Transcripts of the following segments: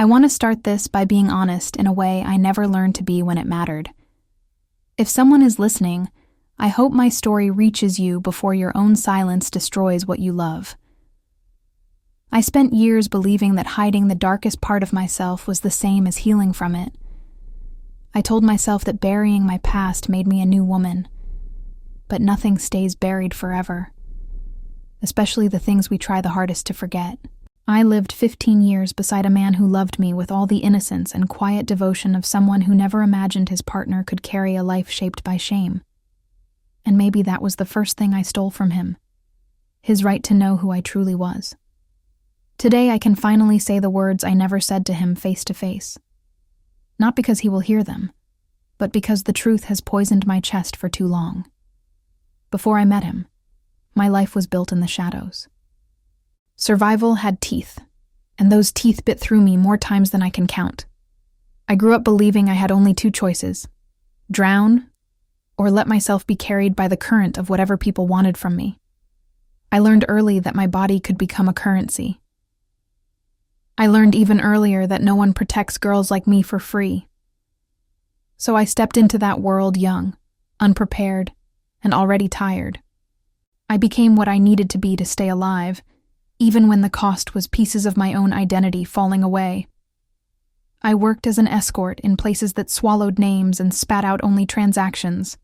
I want to start this by being honest in a way I never learned to be when it mattered. If someone is listening, I hope my story reaches you before your own silence destroys what you love. I spent years believing that hiding the darkest part of myself was the same as healing from it. I told myself that burying my past made me a new woman. But nothing stays buried forever, especially the things we try the hardest to forget. I lived 15 years beside a man who loved me with all the innocence and quiet devotion of someone who never imagined his partner could carry a life shaped by shame. And maybe that was the first thing I stole from him, his right to know who I truly was. Today I can finally say the words I never said to him face to face. Not because he will hear them, but because the truth has poisoned my chest for too long. Before I met him, my life was built in the shadows. Survival had teeth, and those teeth bit through me more times than I can count. I grew up believing I had only two choices: drown or let myself be carried by the current of whatever people wanted from me. I learned early that my body could become a currency. I learned even earlier that no one protects girls like me for free. So I stepped into that world young, unprepared, and already tired. I became what I needed to be to stay alive, even when the cost was pieces of my own identity falling away. I worked as an escort in places that swallowed names and spat out only transactions.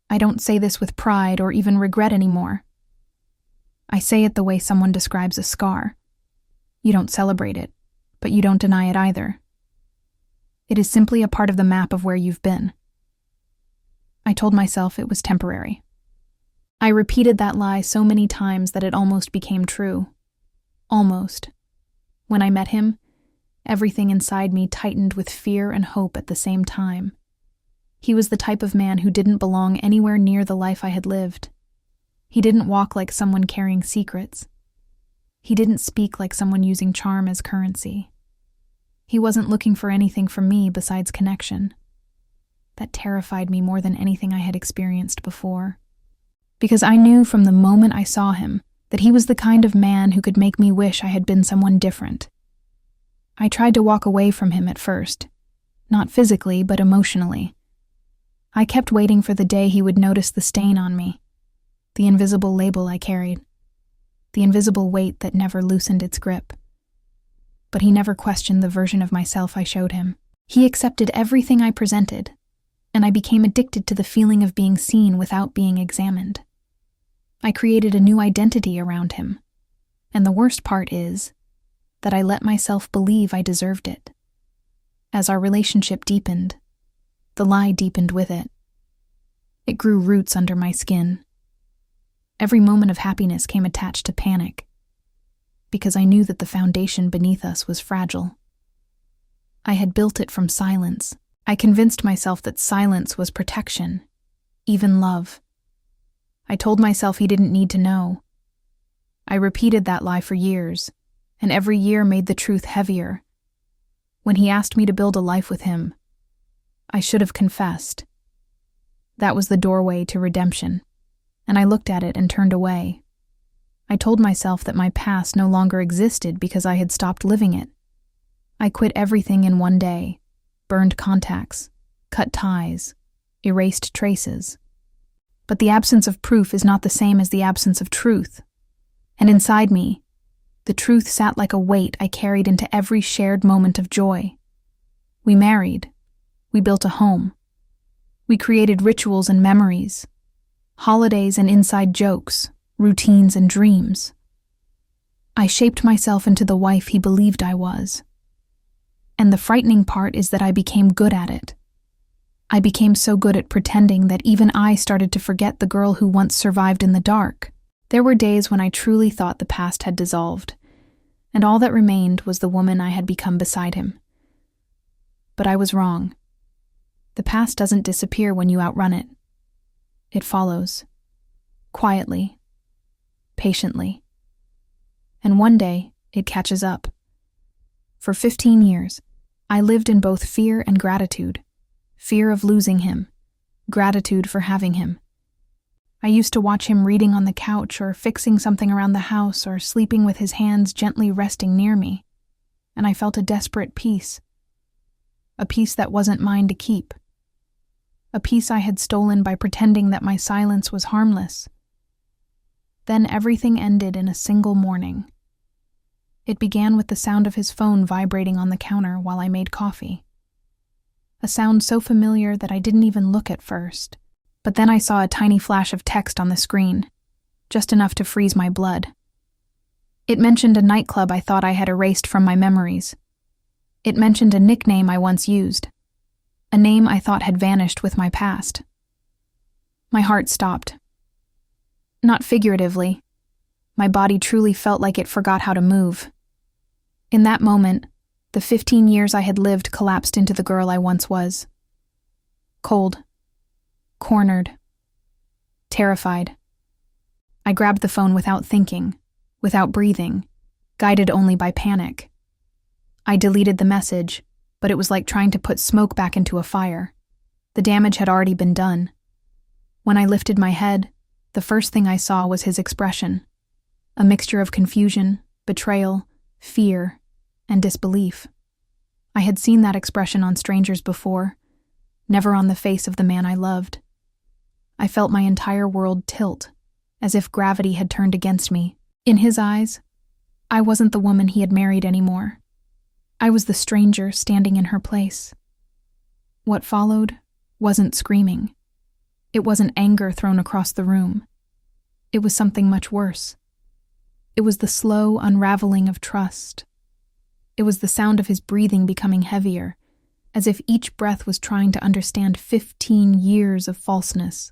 I don't say this with pride or even regret anymore. I say it the way someone describes a scar. You don't celebrate it, but you don't deny it either. It is simply a part of the map of where you've been. I told myself it was temporary. I repeated that lie so many times that it almost became true. Almost. When I met him, everything inside me tightened with fear and hope at the same time. He was the type of man who didn't belong anywhere near the life I had lived. He didn't walk like someone carrying secrets. He didn't speak like someone using charm as currency. He wasn't looking for anything from me besides connection. That terrified me more than anything I had experienced before. Because I knew from the moment I saw him that he was the kind of man who could make me wish I had been someone different. I tried to walk away from him at first, not physically but emotionally. I kept waiting for the day he would notice the stain on me, the invisible label I carried, the invisible weight that never loosened its grip. But he never questioned the version of myself I showed him. He accepted everything I presented, and I became addicted to the feeling of being seen without being examined. I created a new identity around him, and the worst part is that I let myself believe I deserved it. As our relationship deepened, the lie deepened with it. It grew roots under my skin. Every moment of happiness came attached to panic, because I knew that the foundation beneath us was fragile. I had built it from silence. I convinced myself that silence was protection, even love. I told myself he didn't need to know. I repeated that lie for years, and every year made the truth heavier. When he asked me to build a life with him, I should have confessed. That was the doorway to redemption, and I looked at it and turned away. I told myself that my past no longer existed because I had stopped living it. I quit everything in one day, burned contacts, cut ties, erased traces. But the absence of proof is not the same as the absence of truth. And inside me, the truth sat like a weight I carried into every shared moment of joy. We married. We built a home. We created rituals and memories, holidays and inside jokes, routines and dreams. I shaped myself into the wife he believed I was. And the frightening part is that I became good at it. I became so good at pretending that even I started to forget the girl who once survived in the dark. There were days when I truly thought the past had dissolved, and all that remained was the woman I had become beside him. But I was wrong. The past doesn't disappear when you outrun it. It follows, quietly, patiently. And one day, it catches up. For 15 years, I lived in both fear and gratitude. Fear of losing him, gratitude for having him. I used to watch him reading on the couch or fixing something around the house or sleeping with his hands gently resting near me. and I felt a desperate peace. A peace that wasn't mine to keep. A peace I had stolen by pretending that my silence was harmless. Then everything ended in a single morning. It began with the sound of his phone vibrating on the counter while I made coffee. A sound so familiar that I didn't even look at first. But then I saw a tiny flash of text on the screen, just enough to freeze my blood. It mentioned a nightclub I thought I had erased from my memories. It mentioned a nickname I once used, a name I thought had vanished with my past. My heart stopped. Not figuratively. My body truly felt like it forgot how to move. In that moment, the 15 years I had lived collapsed into the girl I once was. Cold. Cornered. Terrified. I grabbed the phone without thinking, without breathing, guided only by panic. I deleted the message, but it was like trying to put smoke back into a fire. The damage had already been done. When I lifted my head, the first thing I saw was his expression, a mixture of confusion, betrayal, fear, and disbelief. I had seen that expression on strangers before, never on the face of the man I loved. I felt my entire world tilt, as if gravity had turned against me. In his eyes, I wasn't the woman he had married anymore. I was the stranger standing in her place. What followed wasn't screaming. It wasn't anger thrown across the room. It was something much worse. It was the slow unraveling of trust. It was the sound of his breathing becoming heavier, as if each breath was trying to understand 15 years of falseness.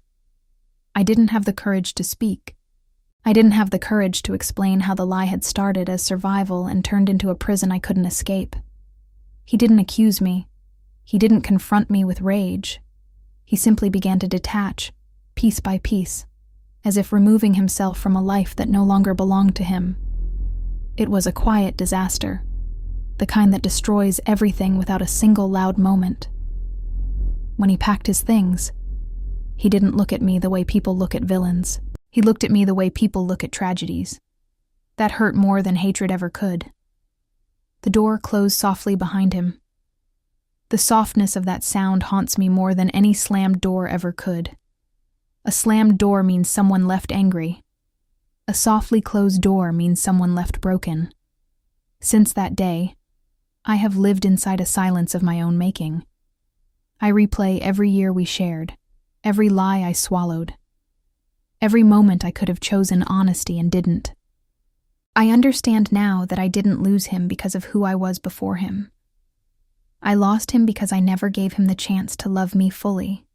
I didn't have the courage to speak. I didn't have the courage to explain how the lie had started as survival and turned into a prison I couldn't escape. He didn't accuse me. He didn't confront me with rage. He simply began to detach, piece by piece, as if removing himself from a life that no longer belonged to him. It was a quiet disaster, the kind that destroys everything without a single loud moment. When he packed his things, he didn't look at me the way people look at villains. He looked at me the way people look at tragedies. That hurt more than hatred ever could. The door closed softly behind him. The softness of that sound haunts me more than any slammed door ever could. A slammed door means someone left angry. A softly closed door means someone left broken. Since that day, I have lived inside a silence of my own making. I replay every year we shared, every lie I swallowed. Every moment I could have chosen honesty and didn't. I understand now that I didn't lose him because of who I was before him. I lost him because I never gave him the chance to love me fully,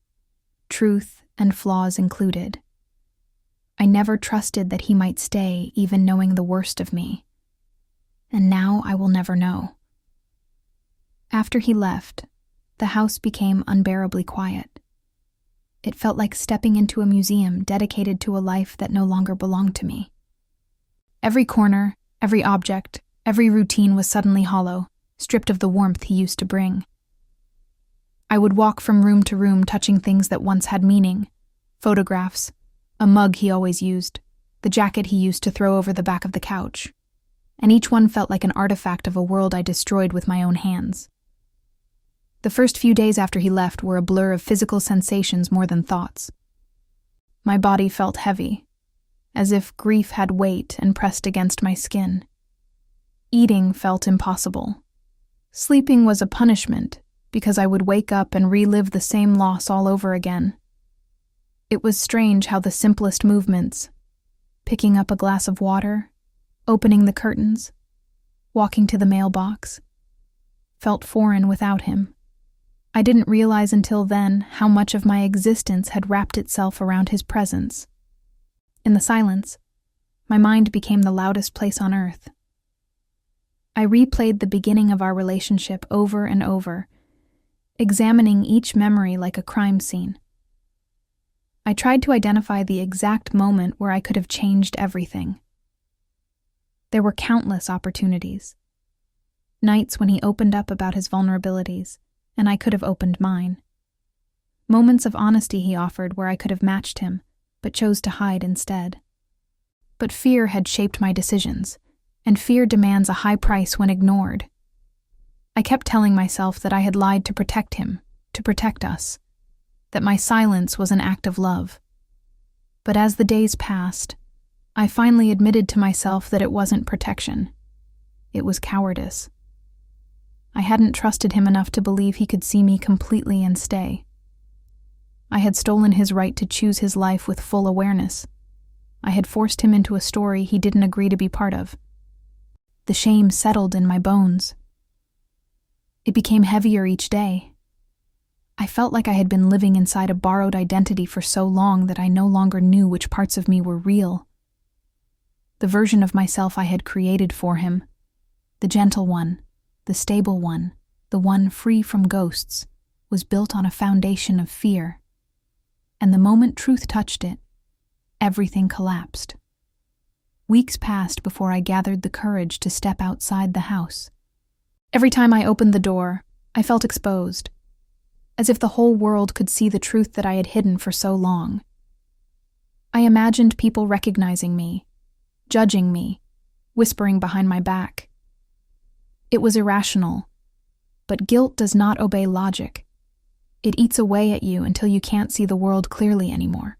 truth and flaws included. I never trusted that he might stay even knowing the worst of me. And now I will never know. After he left, the house became unbearably quiet. It felt like stepping into a museum dedicated to a life that no longer belonged to me. Every corner, every object, every routine was suddenly hollow, stripped of the warmth he used to bring. I would walk from room to room touching things that once had meaning, photographs, a mug he always used, the jacket he used to throw over the back of the couch, and each one felt like an artifact of a world I destroyed with my own hands. The first few days after he left were a blur of physical sensations more than thoughts. My body felt heavy, as if grief had weight and pressed against my skin. Eating felt impossible. Sleeping was a punishment, because I would wake up and relive the same loss all over again. It was strange how the simplest movements, picking up a glass of water, opening the curtains, walking to the mailbox, felt foreign without him. I didn't realize until then how much of my existence had wrapped itself around his presence. In the silence, my mind became the loudest place on earth. I replayed the beginning of our relationship over and over, examining each memory like a crime scene. I tried to identify the exact moment where I could have changed everything. There were countless opportunities. Nights when he opened up about his vulnerabilities, and I could have opened mine. Moments of honesty he offered where I could have matched him, but chose to hide instead. But fear had shaped my decisions, and fear demands a high price when ignored. I kept telling myself that I had lied to protect him, to protect us, that my silence was an act of love. But as the days passed, I finally admitted to myself that it wasn't protection. It was cowardice. I hadn't trusted him enough to believe he could see me completely and stay. I had stolen his right to choose his life with full awareness. I had forced him into a story he didn't agree to be part of. The shame settled in my bones. It became heavier each day. I felt like I had been living inside a borrowed identity for so long that I no longer knew which parts of me were real. The version of myself I had created for him, the gentle one, the stable one, the one free from ghosts, was built on a foundation of fear. And the moment truth touched it, everything collapsed. Weeks passed before I gathered the courage to step outside the house. Every time I opened the door, I felt exposed, as if the whole world could see the truth that I had hidden for so long. I imagined people recognizing me, judging me, whispering behind my back. It was irrational, but guilt does not obey logic. It eats away at you until you can't see the world clearly anymore.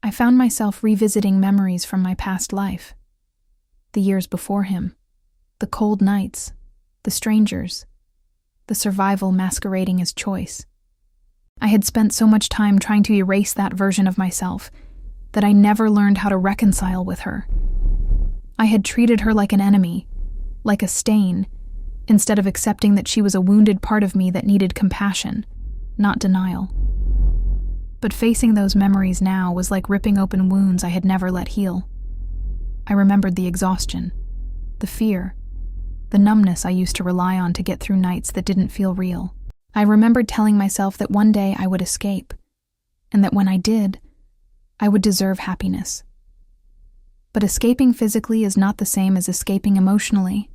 I found myself revisiting memories from my past life. The years before him, the cold nights, the strangers, the survival masquerading as choice. I had spent so much time trying to erase that version of myself that I never learned how to reconcile with her. I had treated her like an enemy, like a stain, instead of accepting that she was a wounded part of me that needed compassion, not denial. But facing those memories now was like ripping open wounds I had never let heal. I remembered the exhaustion, the fear, the numbness I used to rely on to get through nights that didn't feel real. I remembered telling myself that one day I would escape, and that when I did, I would deserve happiness. But escaping physically is not the same as escaping emotionally.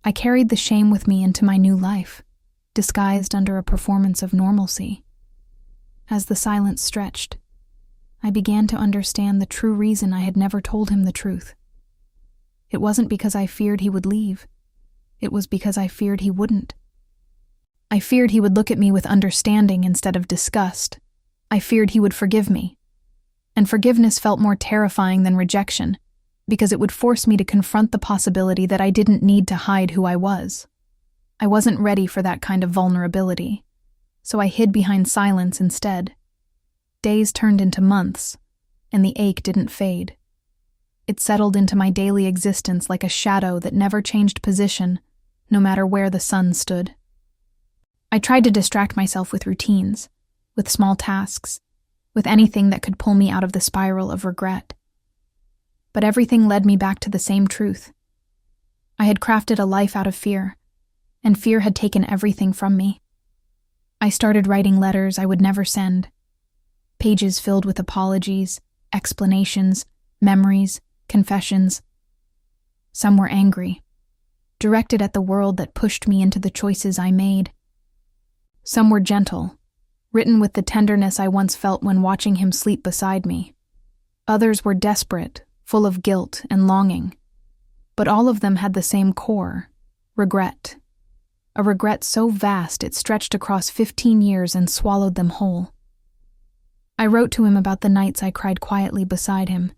I carried the shame with me into my new life, disguised under a performance of normalcy. As the silence stretched, I began to understand the true reason I had never told him the truth. It wasn't because I feared he would leave. It was because I feared he wouldn't. I feared he would look at me with understanding instead of disgust. I feared he would forgive me. And forgiveness felt more terrifying than rejection, because it would force me to confront the possibility that I didn't need to hide who I was. I wasn't ready for that kind of vulnerability, so I hid behind silence instead. Days turned into months, and the ache didn't fade. It settled into my daily existence like a shadow that never changed position, no matter where the sun stood. I tried to distract myself with routines, with small tasks, with anything that could pull me out of the spiral of regret. But everything led me back to the same truth. I had crafted a life out of fear, and fear had taken everything from me. I started writing letters I would never send, pages filled with apologies, explanations, memories, confessions. Some were angry, directed at the world that pushed me into the choices I made. Some were gentle, written with the tenderness I once felt when watching him sleep beside me. Others were desperate, full of guilt and longing. But all of them had the same core, regret. A regret so vast it stretched across 15 years and swallowed them whole. I wrote to him about the nights I cried quietly beside him,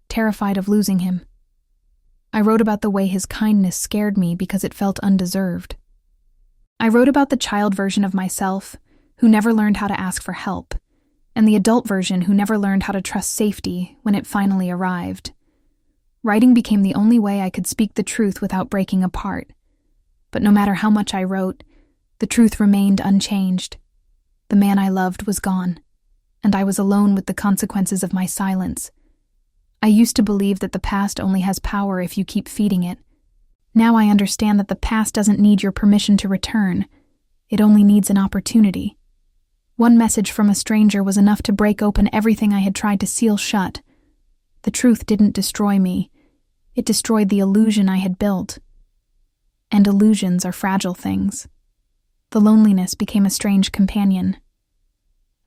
terrified of losing him. I wrote about the way his kindness scared me because it felt undeserved. I wrote about the child version of myself who never learned how to ask for help, and the adult version who never learned how to trust safety when it finally arrived. Writing became the only way I could speak the truth without breaking apart. But no matter how much I wrote, the truth remained unchanged. The man I loved was gone, and I was alone with the consequences of my silence. I used to believe that the past only has power if you keep feeding it. Now I understand that the past doesn't need your permission to return. It only needs an opportunity. One message from a stranger was enough to break open everything I had tried to seal shut. The truth didn't destroy me. It destroyed the illusion I had built. And illusions are fragile things. The loneliness became a strange companion.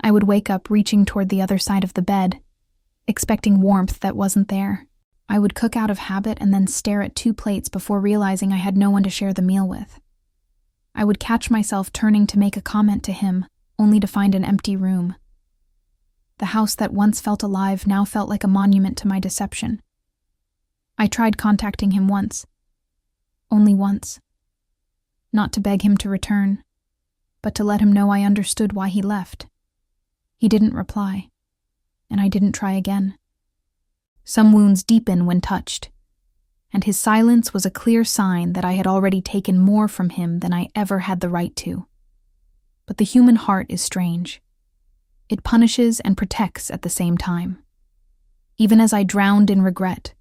I would wake up reaching toward the other side of the bed, expecting warmth that wasn't there. I would cook out of habit and then stare at 2 plates before realizing I had no one to share the meal with. I would catch myself turning to make a comment to him, only to find an empty room. The house that once felt alive now felt like a monument to my deception. I tried contacting him once. Only once. Not to beg him to return, but to let him know I understood why he left. He didn't reply, and I didn't try again. Some wounds deepen when touched, and his silence was a clear sign that I had already taken more from him than I ever had the right to. But the human heart is strange. It punishes and protects at the same time. Even as I drowned in regret,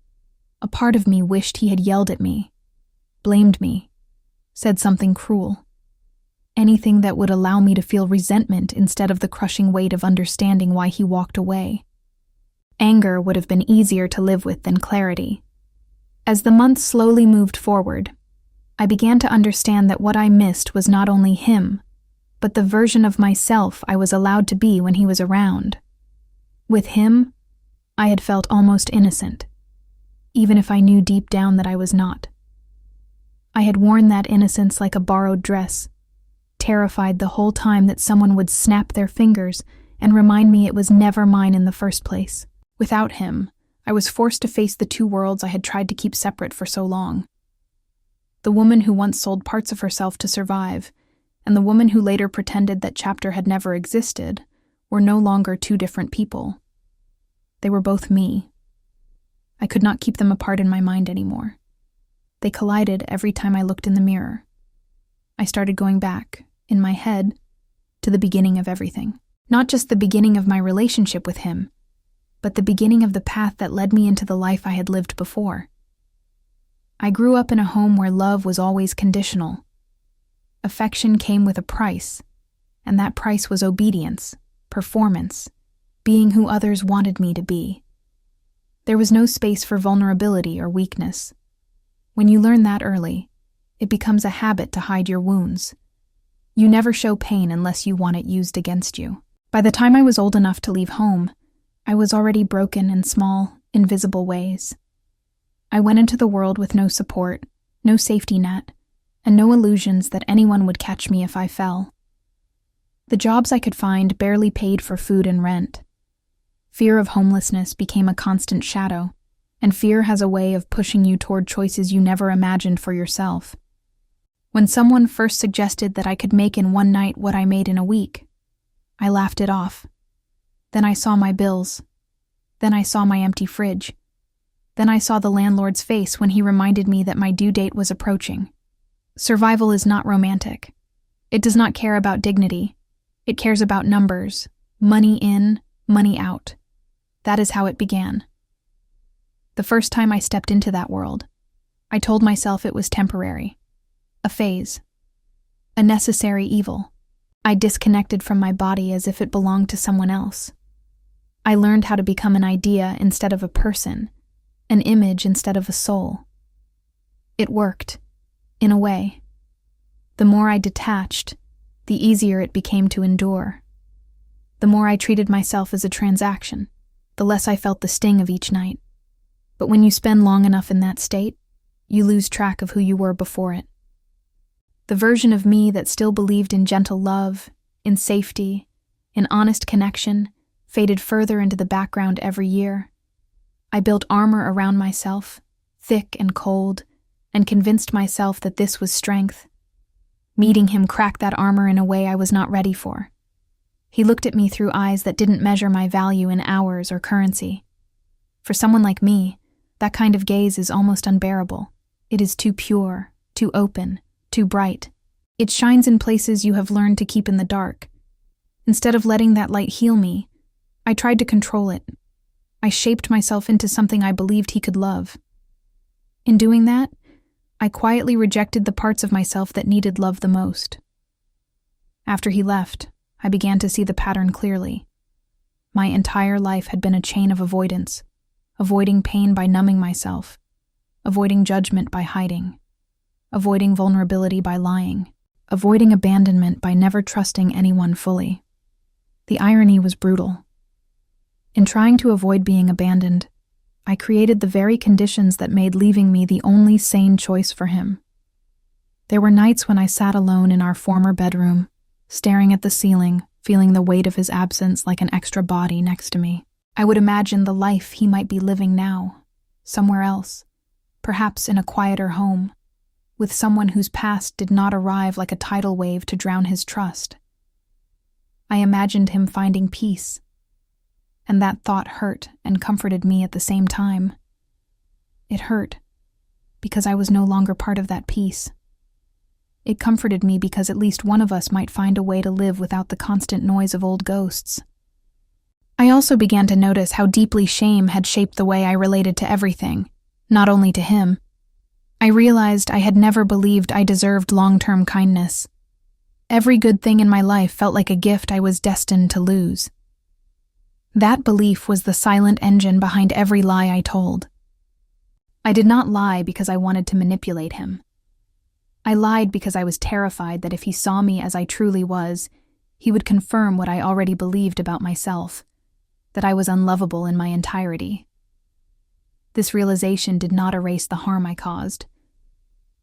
a part of me wished he had yelled at me, blamed me, said something cruel. Anything that would allow me to feel resentment instead of the crushing weight of understanding why he walked away. Anger would have been easier to live with than clarity. As the months slowly moved forward, I began to understand that what I missed was not only him, but the version of myself I was allowed to be when he was around. With him, I had felt almost innocent, even if I knew deep down that I was not. I had worn that innocence like a borrowed dress, terrified the whole time that someone would snap their fingers and remind me it was never mine in the first place. Without him, I was forced to face the two worlds I had tried to keep separate for so long. The woman who once sold parts of herself to survive, and the woman who later pretended that Chapter had never existed, were no longer two different people. They were both me. I could not keep them apart in my mind anymore. They collided every time I looked in the mirror. I started going back, in my head, to the beginning of everything. Not just the beginning of my relationship with him, but the beginning of the path that led me into the life I had lived before. I grew up in a home where love was always conditional. Affection came with a price, and that price was obedience, performance, being who others wanted me to be. There was no space for vulnerability or weakness. When you learn that early, it becomes a habit to hide your wounds. You never show pain unless you want it used against you. By the time I was old enough to leave home, I was already broken in small, invisible ways. I went into the world with no support, no safety net, and no illusions that anyone would catch me if I fell. The jobs I could find barely paid for food and rent. Fear of homelessness became a constant shadow, and fear has a way of pushing you toward choices you never imagined for yourself. When someone first suggested that I could make in one night what I made in a week, I laughed it off. Then I saw my bills. Then I saw my empty fridge. Then I saw the landlord's face when he reminded me that my due date was approaching. Survival is not romantic. It does not care about dignity. It cares about numbers, money in, money out. That is how it began. The first time I stepped into that world, I told myself it was temporary, a phase, a necessary evil. I disconnected from my body as if it belonged to someone else. I learned how to become an idea instead of a person, an image instead of a soul. It worked, in a way. The more I detached, the easier it became to endure. The more I treated myself as a transaction, the less I felt the sting of each night. But when you spend long enough in that state, you lose track of who you were before it. The version of me that still believed in gentle love, in safety, in honest connection, faded further into the background every year. I built armor around myself, thick and cold, and convinced myself that this was strength. Meeting him cracked that armor in a way I was not ready for. He looked at me through eyes that didn't measure my value in hours or currency. For someone like me, that kind of gaze is almost unbearable. It is too pure, too open, too bright. It shines in places you have learned to keep in the dark. Instead of letting that light heal me, I tried to control it. I shaped myself into something I believed he could love. In doing that, I quietly rejected the parts of myself that needed love the most. After he left, I began to see the pattern clearly. My entire life had been a chain of avoidance, avoiding pain by numbing myself, avoiding judgment by hiding, avoiding vulnerability by lying, avoiding abandonment by never trusting anyone fully. The irony was brutal. In trying to avoid being abandoned, I created the very conditions that made leaving me the only sane choice for him. There were nights when I sat alone in our former bedroom, staring at the ceiling, feeling the weight of his absence like an extra body next to me. I would imagine the life he might be living now, somewhere else, perhaps in a quieter home, with someone whose past did not arrive like a tidal wave to drown his trust. I imagined him finding peace, and that thought hurt and comforted me at the same time. It hurt because I was no longer part of that peace. It comforted me because at least one of us might find a way to live without the constant noise of old ghosts. I also began to notice how deeply shame had shaped the way I related to everything, not only to him. I realized I had never believed I deserved long-term kindness. Every good thing in my life felt like a gift I was destined to lose. That belief was the silent engine behind every lie I told. I did not lie because I wanted to manipulate him. I lied because I was terrified that if he saw me as I truly was, he would confirm what I already believed about myself, that I was unlovable in my entirety. This realization did not erase the harm I caused.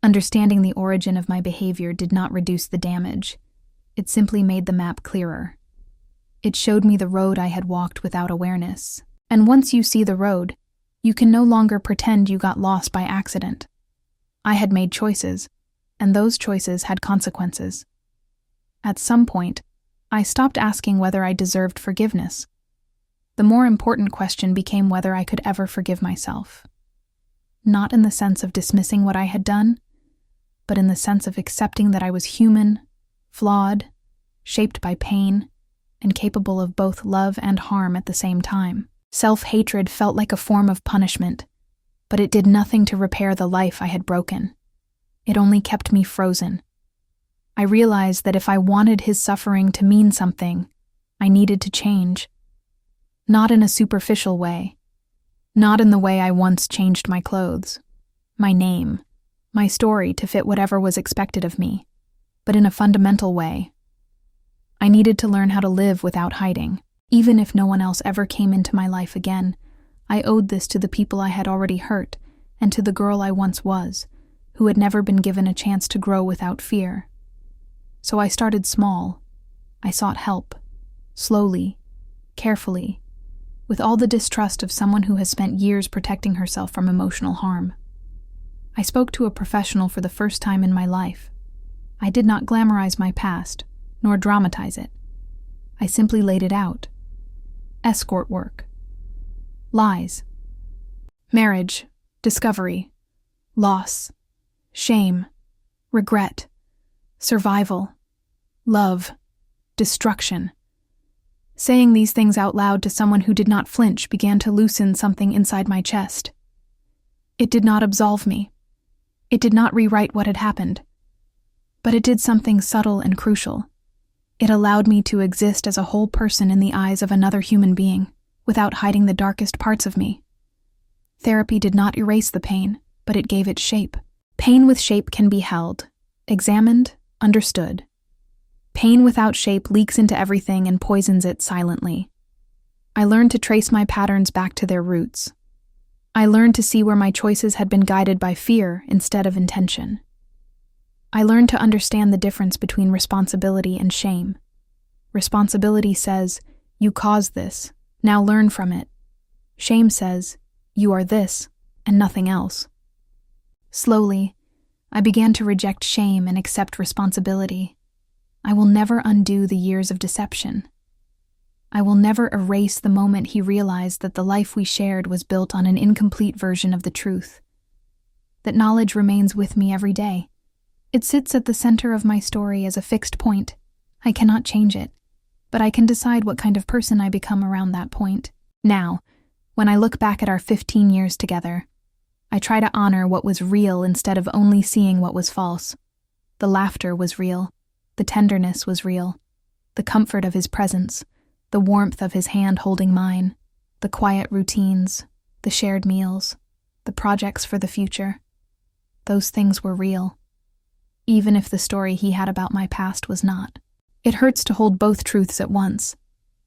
Understanding the origin of my behavior did not reduce the damage. It simply made the map clearer. It showed me the road I had walked without awareness. And once you see the road, you can no longer pretend you got lost by accident. I had made choices, and those choices had consequences. At some point, I stopped asking whether I deserved forgiveness. The more important question became whether I could ever forgive myself. Not in the sense of dismissing what I had done, but in the sense of accepting that I was human, flawed, shaped by pain, and capable of both love and harm at the same time. Self-hatred felt like a form of punishment, but it did nothing to repair the life I had broken. It only kept me frozen. I realized that if I wanted his suffering to mean something, I needed to change. Not in a superficial way. Not in the way I once changed my clothes, my name, my story to fit whatever was expected of me, but in a fundamental way. I needed to learn how to live without hiding. Even if no one else ever came into my life again, I owed this to the people I had already hurt and to the girl I once was, who had never been given a chance to grow without fear. So I started small. I sought help, slowly, carefully, with all the distrust of someone who has spent years protecting herself from emotional harm. I spoke to a professional for the first time in my life. I did not glamorize my past, nor dramatize it. I simply laid it out. Escort work. Lies. Marriage. Discovery. Loss. Shame. Regret. Survival. Love. Destruction. Saying these things out loud to someone who did not flinch began to loosen something inside my chest. It did not absolve me. It did not rewrite what had happened. But it did something subtle and crucial. It allowed me to exist as a whole person in the eyes of another human being, without hiding the darkest parts of me. Therapy did not erase the pain, but it gave it shape. Pain with shape can be held, examined, understood. Pain without shape leaks into everything and poisons it silently. I learned to trace my patterns back to their roots. I learned to see where my choices had been guided by fear instead of intention. I learned to understand the difference between responsibility and shame. Responsibility says, "You caused this, now learn from it." Shame says, "You are this, and nothing else." Slowly, I began to reject shame and accept responsibility. I will never undo the years of deception. I will never erase the moment he realized that the life we shared was built on an incomplete version of the truth. That knowledge remains with me every day. It sits at the center of my story as a fixed point. I cannot change it, but I can decide what kind of person I become around that point. Now, when I look back at our 15 years together, I try to honor what was real instead of only seeing what was false. The laughter was real. The tenderness was real. The comfort of his presence. The warmth of his hand holding mine. The quiet routines. The shared meals. The projects for the future. Those things were real. Even if the story he had about my past was not. It hurts to hold both truths at once,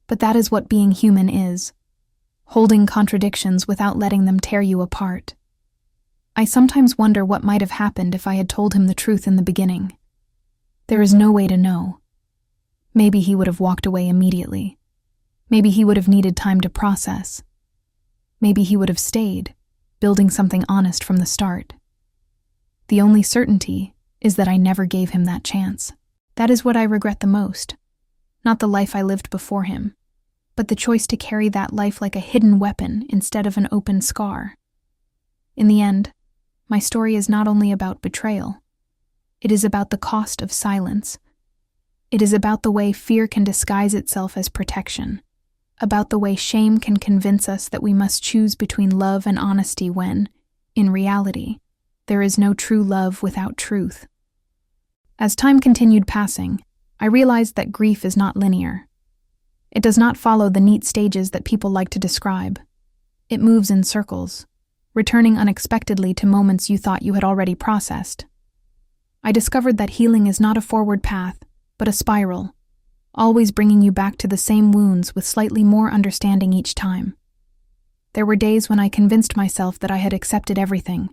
but that is what being human is. Holding contradictions without letting them tear you apart. I sometimes wonder what might have happened if I had told him the truth in the beginning. There is no way to know. Maybe he would have walked away immediately. Maybe he would have needed time to process. Maybe he would have stayed, building something honest from the start. The only certainty is that I never gave him that chance. That is what I regret the most. Not the life I lived before him, but the choice to carry that life like a hidden weapon instead of an open scar. In the end, my story is not only about betrayal. It is about the cost of silence. It is about the way fear can disguise itself as protection, about the way shame can convince us that we must choose between love and honesty when, in reality, there is no true love without truth. As time continued passing, I realized that grief is not linear. It does not follow the neat stages that people like to describe. It moves in circles, returning unexpectedly to moments you thought you had already processed. I discovered that healing is not a forward path, but a spiral, always bringing you back to the same wounds with slightly more understanding each time. There were days when I convinced myself that I had accepted everything,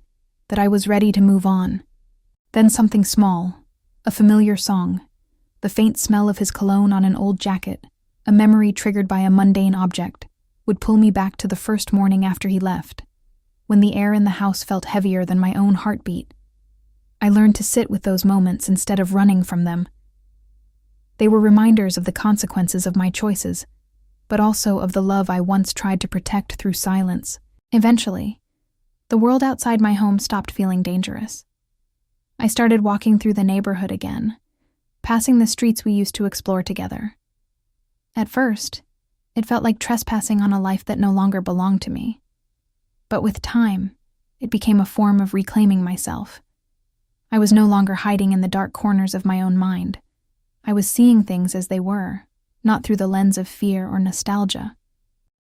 that I was ready to move on. Then something small, a familiar song, the faint smell of his cologne on an old jacket, a memory triggered by a mundane object, would pull me back to the first morning after he left, when the air in the house felt heavier than my own heartbeat. I learned to sit with those moments instead of running from them. They were reminders of the consequences of my choices, but also of the love I once tried to protect through silence. Eventually, the world outside my home stopped feeling dangerous. I started walking through the neighborhood again, passing the streets we used to explore together. At first, it felt like trespassing on a life that no longer belonged to me. But with time, it became a form of reclaiming myself. I was no longer hiding in the dark corners of my own mind. I was seeing things as they were, not through the lens of fear or nostalgia.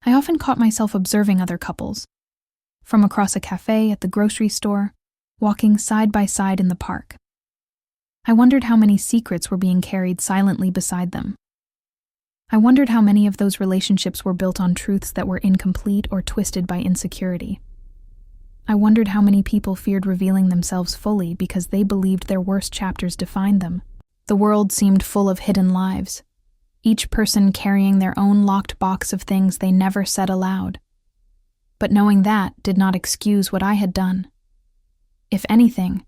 I often caught myself observing other couples, from across a cafe at the grocery store, walking side by side in the park. I wondered how many secrets were being carried silently beside them. I wondered how many of those relationships were built on truths that were incomplete or twisted by insecurity. I wondered how many people feared revealing themselves fully because they believed their worst chapters defined them. The world seemed full of hidden lives, each person carrying their own locked box of things they never said aloud. But knowing that did not excuse what I had done. If anything,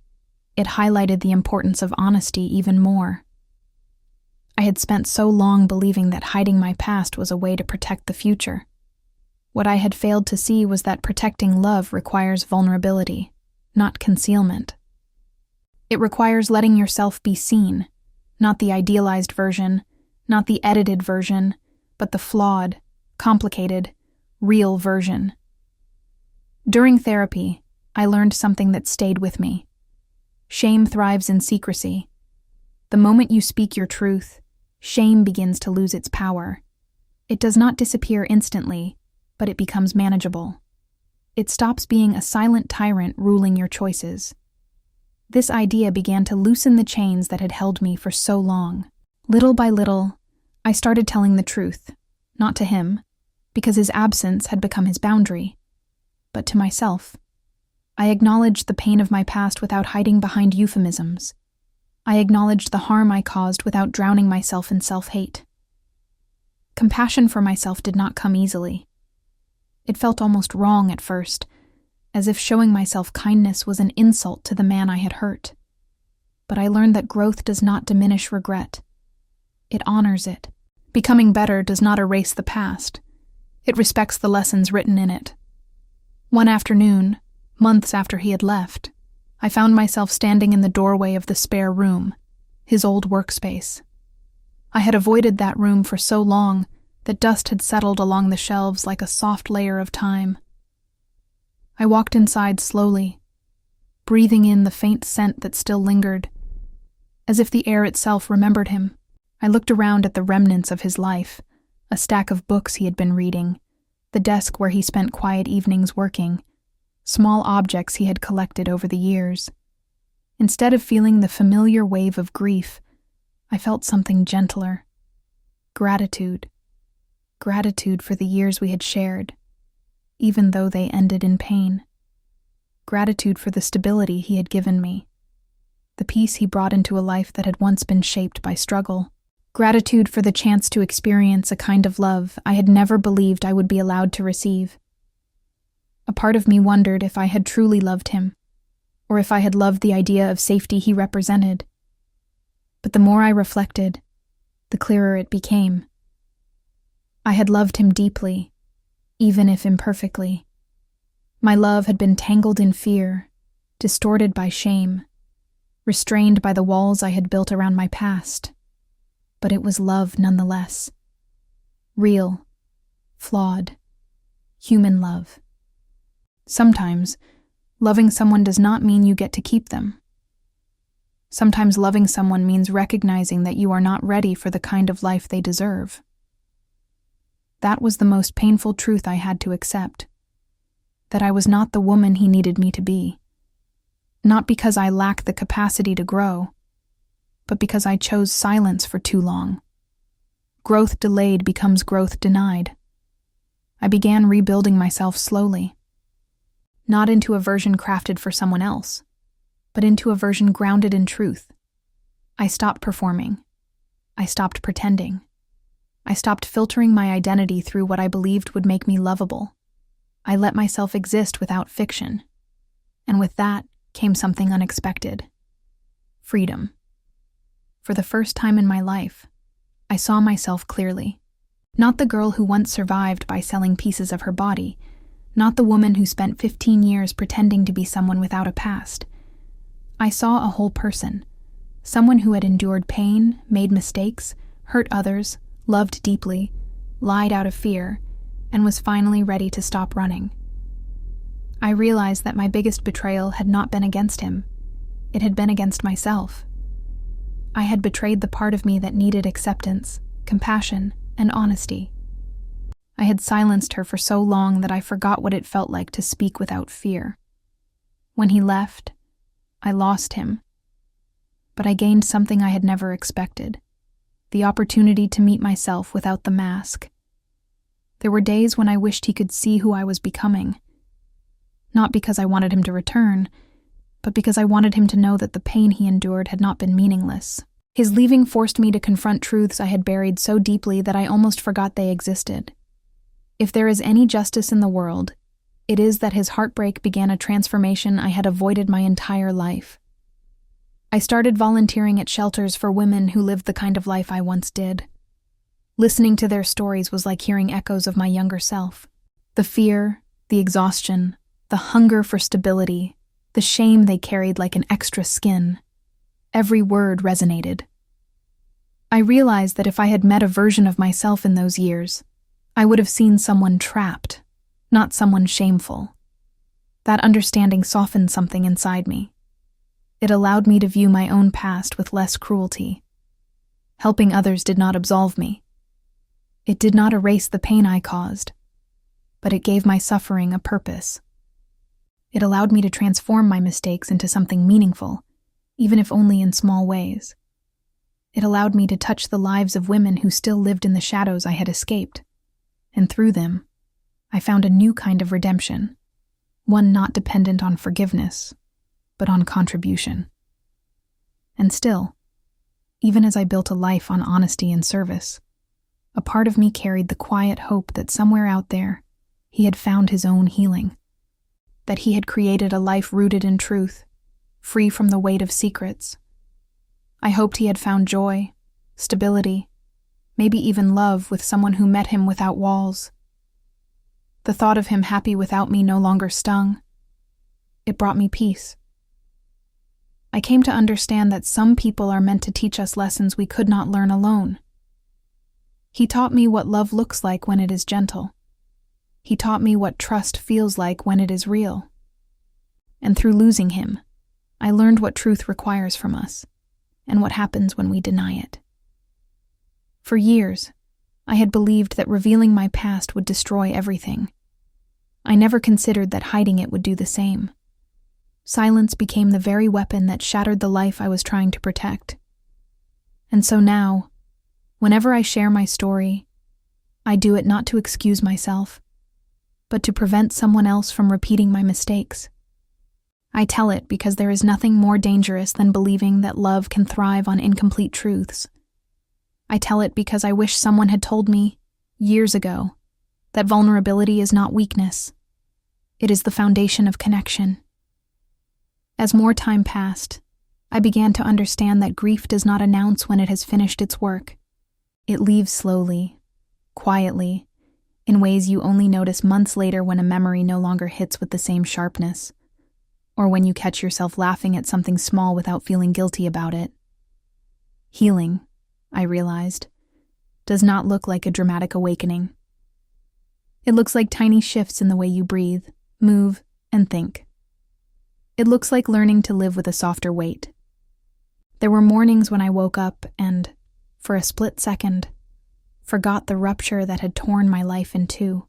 it highlighted the importance of honesty even more. I had spent so long believing that hiding my past was a way to protect the future. What I had failed to see was that protecting love requires vulnerability, not concealment. It requires letting yourself be seen, not the idealized version, not the edited version, but the flawed, complicated, real version. During therapy, I learned something that stayed with me. Shame thrives in secrecy. The moment you speak your truth, shame begins to lose its power. It does not disappear instantly, but it becomes manageable. It stops being a silent tyrant ruling your choices. This idea began to loosen the chains that had held me for so long. Little by little, I started telling the truth, not to him, because his absence had become his boundary, but to myself. I acknowledged the pain of my past without hiding behind euphemisms. I acknowledged the harm I caused without drowning myself in self-hate. Compassion for myself did not come easily. It felt almost wrong at first, as if showing myself kindness was an insult to the man I had hurt. But I learned that growth does not diminish regret. It honors it. Becoming better does not erase the past. It respects the lessons written in it. One afternoon, months after he had left, I found myself standing in the doorway of the spare room, his old workspace. I had avoided that room for so long that dust had settled along the shelves like a soft layer of time. I walked inside slowly, breathing in the faint scent that still lingered. As if the air itself remembered him, I looked around at the remnants of his life, a stack of books he had been reading, the desk where he spent quiet evenings working, small objects he had collected over the years. Instead of feeling the familiar wave of grief, I felt something gentler. Gratitude. Gratitude for the years we had shared, even though they ended in pain. gratitude for the stability he had given me, the peace he brought into a life that had once been shaped by struggle, gratitude for the chance to experience a kind of love I had never believed I would be allowed to receive. A part of me wondered if I had truly loved him, or if I had loved the idea of safety he represented. But the more I reflected, the clearer it became. I had loved him deeply, even if imperfectly. My love had been tangled in fear, distorted by shame, restrained by the walls I had built around my past. But it was love nonetheless. Real, flawed, human love. Sometimes, loving someone does not mean you get to keep them. Sometimes loving someone means recognizing that you are not ready for the kind of life they deserve. That was the most painful truth I had to accept. That I was not the woman he needed me to be. Not because I lacked the capacity to grow, but because I chose silence for too long. Growth delayed becomes growth denied. I began rebuilding myself slowly. Not into a version crafted for someone else, but into a version grounded in truth. I stopped performing. I stopped pretending. I stopped filtering my identity through what I believed would make me lovable. I let myself exist without fiction. And with that came something unexpected. Freedom. For the first time in my life, I saw myself clearly. Not the girl who once survived by selling pieces of her body, not the woman who spent 15 years pretending to be someone without a past. I saw a whole person, someone who had endured pain, made mistakes, hurt others, loved deeply, lied out of fear, and was finally ready to stop running. I realized that my biggest betrayal had not been against him. It had been against myself. I had betrayed the part of me that needed acceptance, compassion, and honesty. I had silenced her for so long that I forgot what it felt like to speak without fear. When he left, I lost him. But I gained something I had never expected. The opportunity to meet myself without the mask. There were days when I wished he could see who I was becoming. Not because I wanted him to return, but because I wanted him to know that the pain he endured had not been meaningless. His leaving forced me to confront truths I had buried so deeply that I almost forgot they existed. If there is any justice in the world, it is that his heartbreak began a transformation I had avoided my entire life. I started volunteering at shelters for women who lived the kind of life I once did. Listening to their stories was like hearing echoes of my younger self. The fear, the exhaustion, the hunger for stability, the shame they carried like an extra skin. Every word resonated. I realized that if I had met a version of myself in those years, I would have seen someone trapped, not someone shameful. That understanding softened something inside me. It allowed me to view my own past with less cruelty. Helping others did not absolve me. It did not erase the pain I caused, but it gave my suffering a purpose. It allowed me to transform my mistakes into something meaningful, even if only in small ways. It allowed me to touch the lives of women who still lived in the shadows I had escaped, and through them, I found a new kind of redemption, one not dependent on forgiveness, but on contribution. And still, even as I built a life on honesty and service, a part of me carried the quiet hope that somewhere out there, he had found his own healing, that he had created a life rooted in truth, free from the weight of secrets. I hoped he had found joy, stability, maybe even love with someone who met him without walls. The thought of him happy without me no longer stung. It brought me peace. I came to understand that some people are meant to teach us lessons we could not learn alone. He taught me what love looks like when it is gentle. He taught me what trust feels like when it is real. And through losing him, I learned what truth requires from us, and what happens when we deny it. For years, I had believed that revealing my past would destroy everything. I never considered that hiding it would do the same. Silence became the very weapon that shattered the life I was trying to protect. And so now, whenever I share my story, I do it not to excuse myself, but to prevent someone else from repeating my mistakes. I tell it because there is nothing more dangerous than believing that love can thrive on incomplete truths. I tell it because I wish someone had told me, years ago, that vulnerability is not weakness. It is the foundation of connection. As more time passed, I began to understand that grief does not announce when it has finished its work. It leaves slowly, quietly, in ways you only notice months later when a memory no longer hits with the same sharpness, or when you catch yourself laughing at something small without feeling guilty about it. Healing, I realized, does not look like a dramatic awakening. It looks like tiny shifts in the way you breathe, move, and think. It looks like learning to live with a softer weight. There were mornings when I woke up and, for a split second, forgot the rupture that had torn my life in two.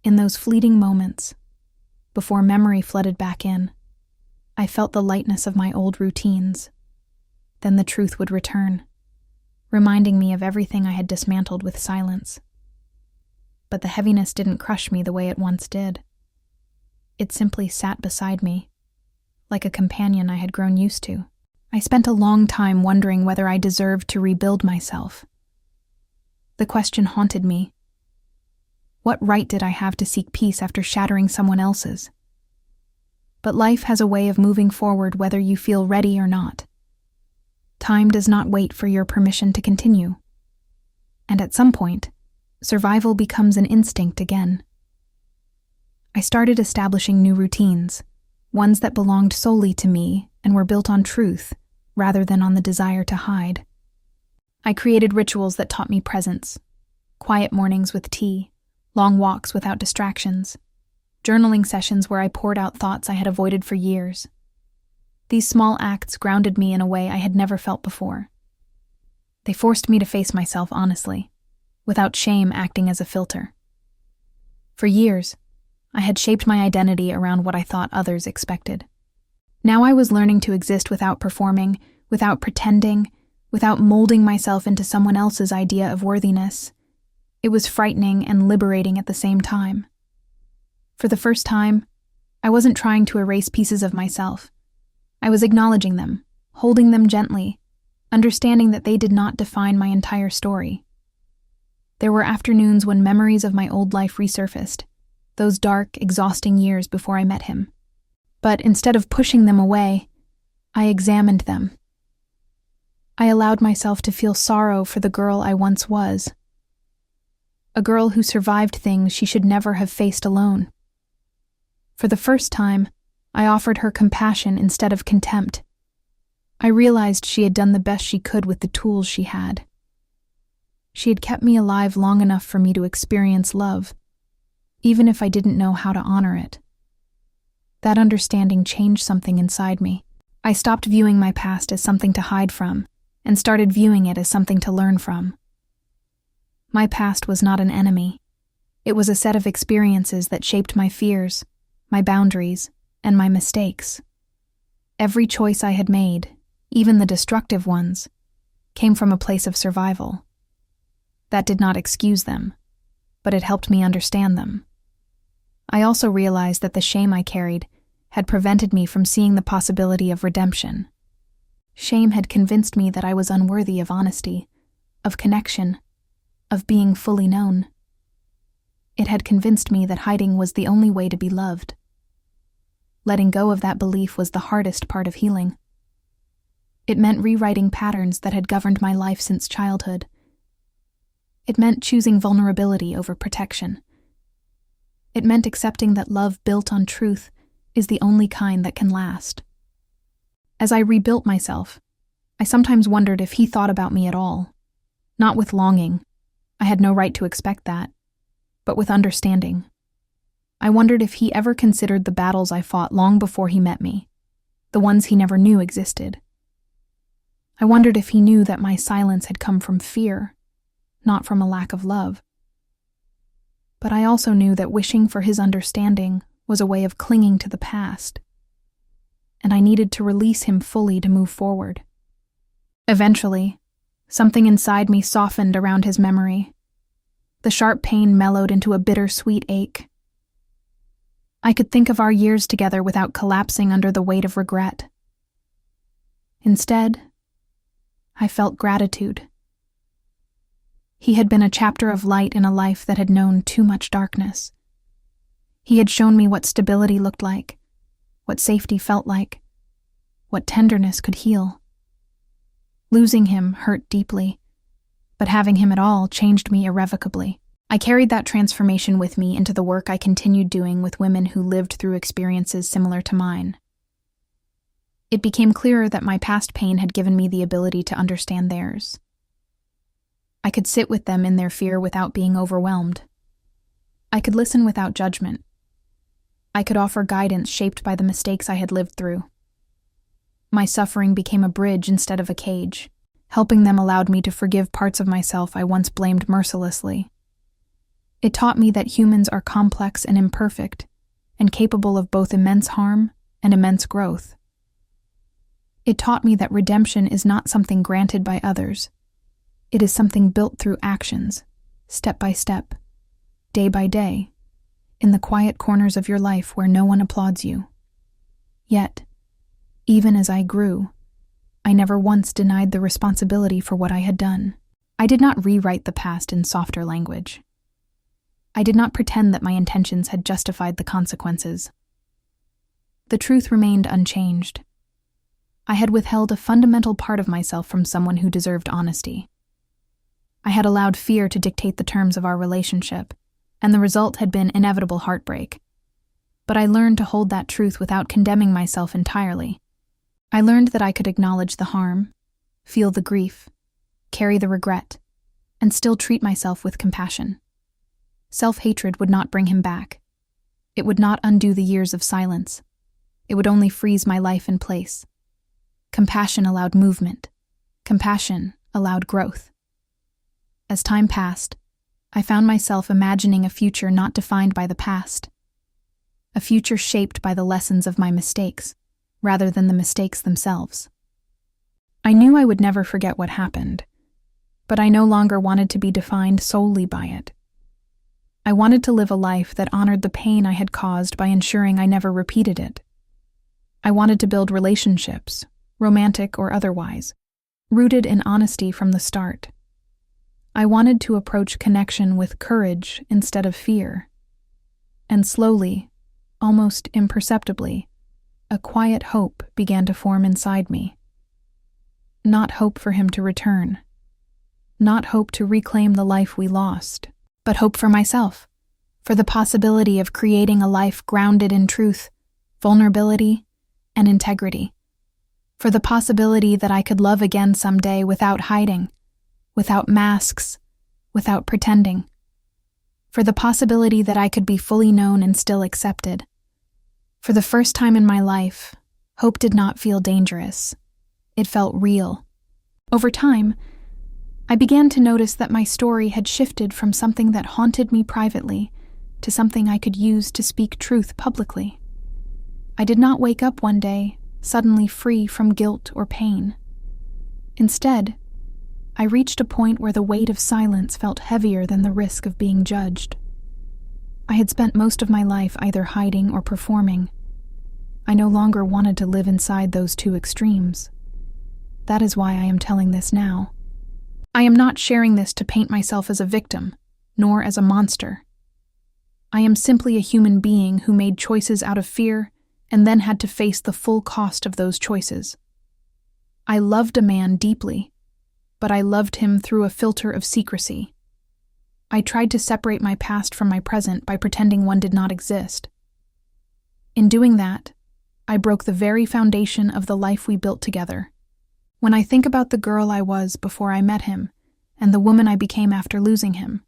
In those fleeting moments, before memory flooded back in, I felt the lightness of my old routines. Then the truth would return, reminding me of everything I had dismantled with silence. But the heaviness didn't crush me the way it once did. It simply sat beside me, like a companion I had grown used to. I spent a long time wondering whether I deserved to rebuild myself. The question haunted me. What right did I have to seek peace after shattering someone else's? But life has a way of moving forward whether you feel ready or not. Time does not wait for your permission to continue. And at some point, survival becomes an instinct again. I started establishing new routines, ones that belonged solely to me and were built on truth rather than on the desire to hide. I created rituals that taught me presence, quiet mornings with tea, long walks without distractions, journaling sessions where I poured out thoughts I had avoided for years. These small acts grounded me in a way I had never felt before. They forced me to face myself honestly, without shame acting as a filter. For years, I had shaped my identity around what I thought others expected. Now I was learning to exist without performing, without pretending, without molding myself into someone else's idea of worthiness. It was frightening and liberating at the same time. For the first time, I wasn't trying to erase pieces of myself. I was acknowledging them, holding them gently, understanding that they did not define my entire story. There were afternoons when memories of my old life resurfaced, those dark, exhausting years before I met him. But instead of pushing them away, I examined them. I allowed myself to feel sorrow for the girl I once was. A girl who survived things she should never have faced alone. For the first time, I offered her compassion instead of contempt. I realized she had done the best she could with the tools she had. She had kept me alive long enough for me to experience love, even if I didn't know how to honor it. That understanding changed something inside me. I stopped viewing my past as something to hide from, and started viewing it as something to learn from. My past was not an enemy. It was a set of experiences that shaped my fears, my boundaries, and my mistakes. Every choice I had made, even the destructive ones, came from a place of survival. That did not excuse them, but it helped me understand them. I also realized that the shame I carried had prevented me from seeing the possibility of redemption. Shame had convinced me that I was unworthy of honesty, of connection, of being fully known. It had convinced me that hiding was the only way to be loved. Letting go of that belief was the hardest part of healing. It meant rewriting patterns that had governed my life since childhood. It meant choosing vulnerability over protection. It meant accepting that love built on truth is the only kind that can last. As I rebuilt myself, I sometimes wondered if he thought about me at all. Not with longing. I had no right to expect that. But with understanding. I wondered if he ever considered the battles I fought long before he met me, the ones he never knew existed. I wondered if he knew that my silence had come from fear, not from a lack of love. But I also knew that wishing for his understanding was a way of clinging to the past, and I needed to release him fully to move forward. Eventually, something inside me softened around his memory. The sharp pain mellowed into a bittersweet ache. I could think of our years together without collapsing under the weight of regret. Instead, I felt gratitude. He had been a chapter of light in a life that had known too much darkness. He had shown me what stability looked like, what safety felt like, what tenderness could heal. Losing him hurt deeply, but having him at all changed me irrevocably. I carried that transformation with me into the work I continued doing with women who lived through experiences similar to mine. It became clearer that my past pain had given me the ability to understand theirs. I could sit with them in their fear without being overwhelmed. I could listen without judgment. I could offer guidance shaped by the mistakes I had lived through. My suffering became a bridge instead of a cage. Helping them allowed me to forgive parts of myself I once blamed mercilessly. It taught me that humans are complex and imperfect, and capable of both immense harm and immense growth. It taught me that redemption is not something granted by others. It is something built through actions, step by step, day by day, in the quiet corners of your life where no one applauds you. Yet, even as I grew, I never once denied the responsibility for what I had done. I did not rewrite the past in softer language. I did not pretend that my intentions had justified the consequences. The truth remained unchanged. I had withheld a fundamental part of myself from someone who deserved honesty. I had allowed fear to dictate the terms of our relationship, and the result had been inevitable heartbreak. But I learned to hold that truth without condemning myself entirely. I learned that I could acknowledge the harm, feel the grief, carry the regret, and still treat myself with compassion. Self-hatred would not bring him back. It would not undo the years of silence. It would only freeze my life in place. Compassion allowed movement. Compassion allowed growth. As time passed, I found myself imagining a future not defined by the past. A future shaped by the lessons of my mistakes, rather than the mistakes themselves. I knew I would never forget what happened, but I no longer wanted to be defined solely by it. I wanted to live a life that honored the pain I had caused by ensuring I never repeated it. I wanted to build relationships, romantic or otherwise, rooted in honesty from the start. I wanted to approach connection with courage instead of fear. And slowly, almost imperceptibly, a quiet hope began to form inside me. Not hope for him to return. Not hope to reclaim the life we lost, but hope for myself, for the possibility of creating a life grounded in truth, vulnerability, and integrity. For the possibility that I could love again someday without hiding, without masks, without pretending. For the possibility that I could be fully known and still accepted. For the first time in my life, hope did not feel dangerous. It felt real. Over time, I began to notice that my story had shifted from something that haunted me privately to something I could use to speak truth publicly. I did not wake up one day suddenly free from guilt or pain. Instead, I reached a point where the weight of silence felt heavier than the risk of being judged. I had spent most of my life either hiding or performing. I no longer wanted to live inside those two extremes. That is why I am telling this now. I am not sharing this to paint myself as a victim, nor as a monster. I am simply a human being who made choices out of fear and then had to face the full cost of those choices. I loved a man deeply, but I loved him through a filter of secrecy. I tried to separate my past from my present by pretending one did not exist. In doing that, I broke the very foundation of the life we built together. When I think about the girl I was before I met him, and the woman I became after losing him,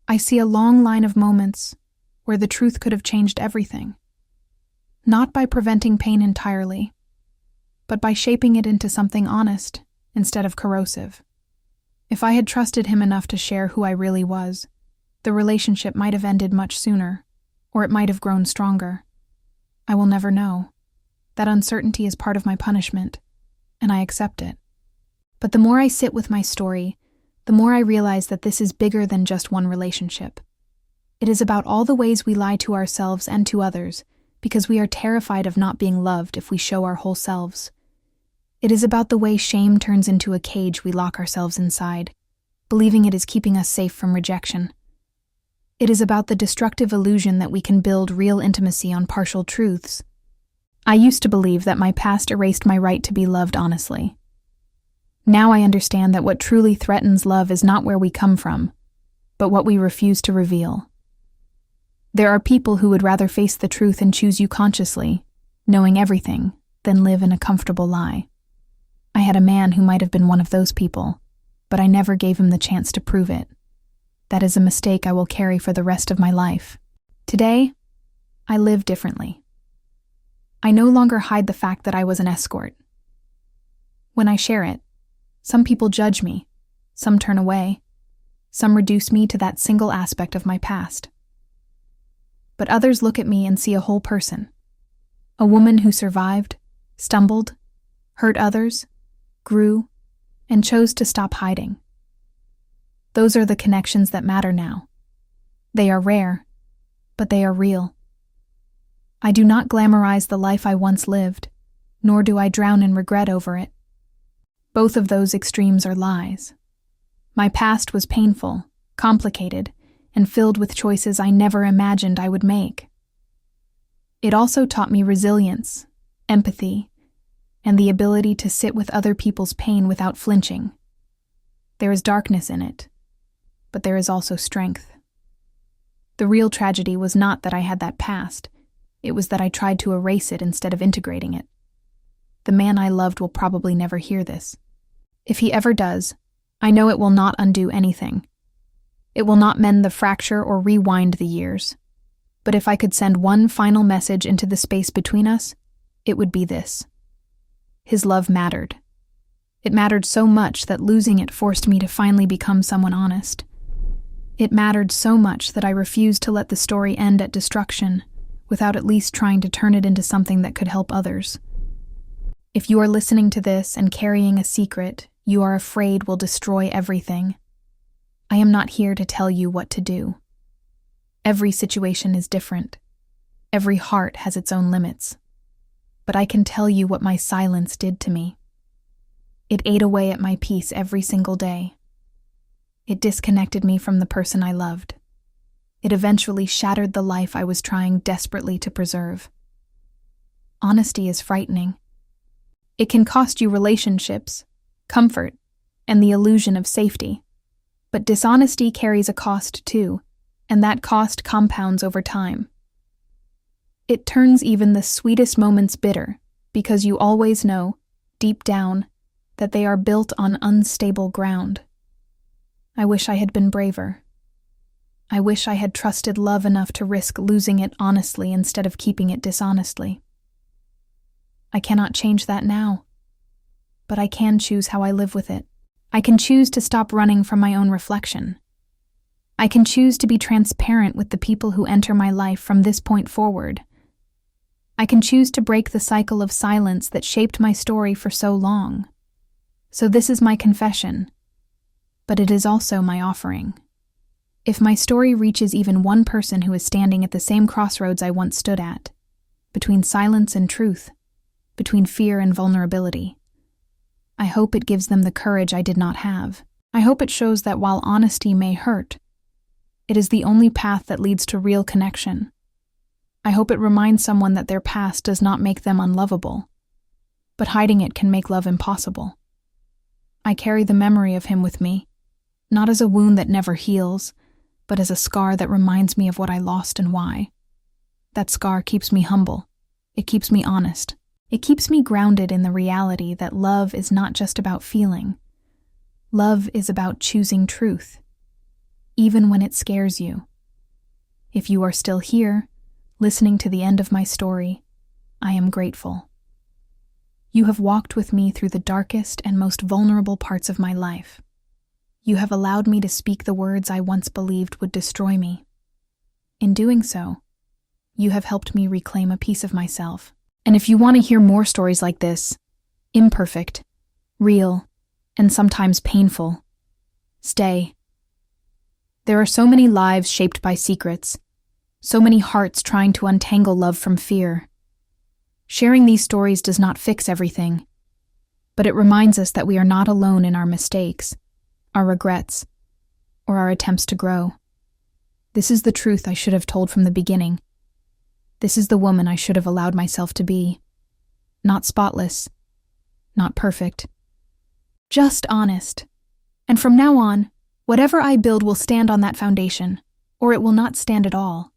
I see a long line of moments where the truth could have changed everything. Not by preventing pain entirely, but by shaping it into something honest instead of corrosive. If I had trusted him enough to share who I really was, the relationship might have ended much sooner, or it might have grown stronger. I will never know. That uncertainty is part of my punishment, and I accept it. But the more I sit with my story, the more I realize that this is bigger than just one relationship. It is about all the ways we lie to ourselves and to others, because we are terrified of not being loved if we show our whole selves. It is about the way shame turns into a cage we lock ourselves inside, believing it is keeping us safe from rejection. It is about the destructive illusion that we can build real intimacy on partial truths. I used to believe that my past erased my right to be loved honestly. Now I understand that what truly threatens love is not where we come from, but what we refuse to reveal. There are people who would rather face the truth and choose you consciously, knowing everything, than live in a comfortable lie. I had a man who might have been one of those people, but I never gave him the chance to prove it. That is a mistake I will carry for the rest of my life. Today, I live differently. I no longer hide the fact that I was an escort. When I share it, some people judge me, some turn away, some reduce me to that single aspect of my past. But others look at me and see a whole person. A woman who survived, stumbled, hurt others, grew, and chose to stop hiding. Those are the connections that matter now. They are rare, but they are real. I do not glamorize the life I once lived, nor do I drown in regret over it. Both of those extremes are lies. My past was painful, complicated, and filled with choices I never imagined I would make. It also taught me resilience, empathy, and the ability to sit with other people's pain without flinching. There is darkness in it, but there is also strength. The real tragedy was not that I had that past, it was that I tried to erase it instead of integrating it. The man I loved will probably never hear this. If he ever does, I know it will not undo anything. It will not mend the fracture or rewind the years. But if I could send one final message into the space between us, it would be this. His love mattered. It mattered so much that losing it forced me to finally become someone honest. It mattered so much that I refused to let the story end at destruction, without at least trying to turn it into something that could help others. If you are listening to this and carrying a secret you are afraid will destroy everything, I am not here to tell you what to do. Every situation is different. Every heart has its own limits. But I can tell you what my silence did to me. It ate away at my peace every single day. It disconnected me from the person I loved. It eventually shattered the life I was trying desperately to preserve. Honesty is frightening. It can cost you relationships, comfort, and the illusion of safety. But dishonesty carries a cost too, and that cost compounds over time. It turns even the sweetest moments bitter, because you always know, deep down, that they are built on unstable ground. I wish I had been braver. I wish I had trusted love enough to risk losing it honestly instead of keeping it dishonestly. I cannot change that now, but I can choose how I live with it. I can choose to stop running from my own reflection. I can choose to be transparent with the people who enter my life from this point forward. I can choose to break the cycle of silence that shaped my story for so long. So this is my confession, but it is also my offering. If my story reaches even one person who is standing at the same crossroads I once stood at, between silence and truth, between fear and vulnerability, I hope it gives them the courage I did not have. I hope it shows that while honesty may hurt, it is the only path that leads to real connection. I hope it reminds someone that their past does not make them unlovable, but hiding it can make love impossible. I carry the memory of him with me, not as a wound that never heals, but as a scar that reminds me of what I lost and why. That scar keeps me humble. It keeps me honest. It keeps me grounded in the reality that love is not just about feeling. Love is about choosing truth, even when it scares you. If you are still here, listening to the end of my story, I am grateful. You have walked with me through the darkest and most vulnerable parts of my life. You have allowed me to speak the words I once believed would destroy me. In doing so, you have helped me reclaim a piece of myself. And if you want to hear more stories like this, imperfect, real, and sometimes painful, stay. There are so many lives shaped by secrets, so many hearts trying to untangle love from fear. Sharing these stories does not fix everything, but it reminds us that we are not alone in our mistakes, our regrets, or our attempts to grow. This is the truth I should have told from the beginning. This is the woman I should have allowed myself to be. Not spotless, not perfect, just honest. And from now on, whatever I build will stand on that foundation, or it will not stand at all.